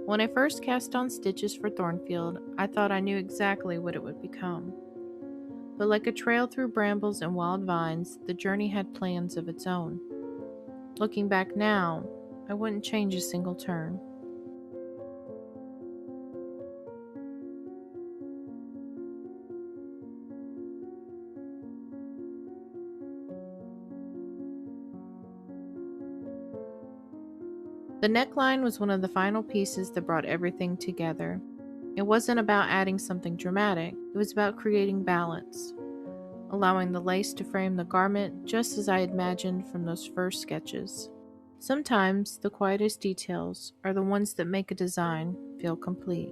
When I first cast on stitches for Thornfield, I thought I knew exactly what it would become. But like a trail through brambles and wild vines, the journey had plans of its own. Looking back now, I wouldn't change a single turn. The neckline was one of the final pieces that brought everything together. It wasn't about adding something dramatic, it was about creating balance, allowing the lace to frame the garment just as I imagined from those first sketches. Sometimes the quietest details are the ones that make a design feel complete.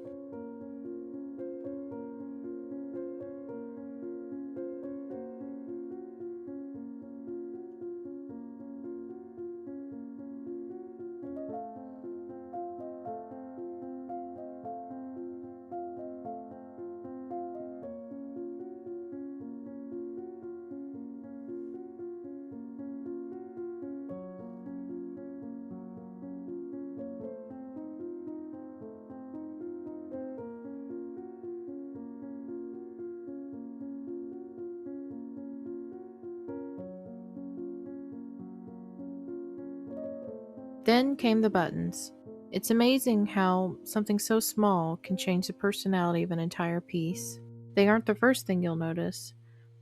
Then came the buttons. It's amazing how something so small can change the personality of an entire piece. They aren't the first thing you'll notice,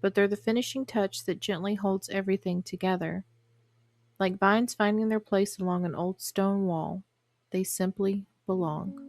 but they're the finishing touch that gently holds everything together. Like vines finding their place along an old stone wall, they simply belong.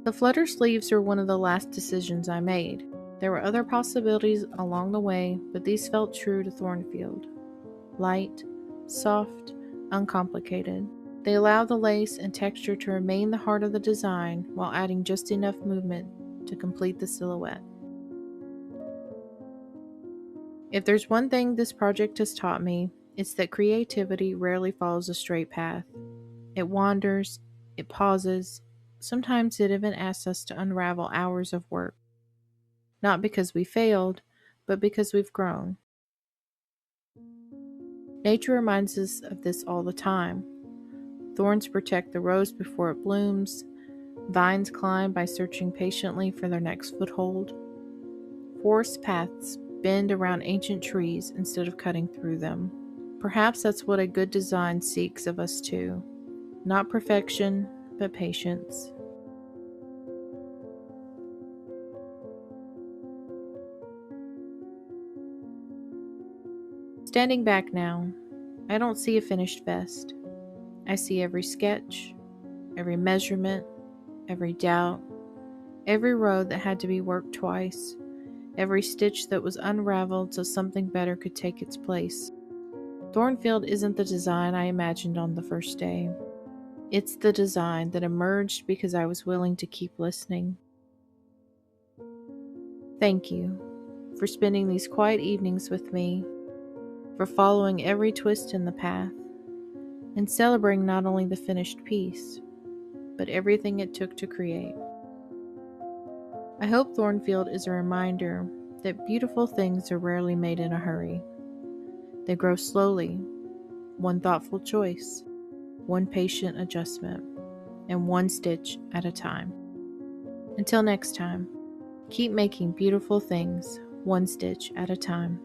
The flutter sleeves were one of the last decisions I made. There were other possibilities along the way, but these felt true to Thornfield. Light, soft, uncomplicated. They allow the lace and texture to remain the heart of the design while adding just enough movement to complete the silhouette. If there's one thing this project has taught me, it's that creativity rarely follows a straight path. It wanders, it pauses, sometimes it even asks us to unravel hours of work. Not because we failed, but because we've grown. Nature reminds us of this all the time. Thorns protect the rose before it blooms. Vines climb by searching patiently for their next foothold. Forest paths bend around ancient trees instead of cutting through them. Perhaps that's what a good design seeks of us too. Not perfection, but patience. Standing back now, I don't see a finished vest. I see every sketch, every measurement, every doubt, every row that had to be worked twice, every stitch that was unraveled so something better could take its place. Thornfield isn't the design I imagined on the first day. It's the design that emerged because I was willing to keep listening. Thank you for spending these quiet evenings with me, for following every twist in the path, and celebrating not only the finished piece, but everything it took to create. I hope Thornfield is a reminder that beautiful things are rarely made in a hurry. They grow slowly, one thoughtful choice, one patient adjustment, and one stitch at a time. Until next time, keep making beautiful things one stitch at a time.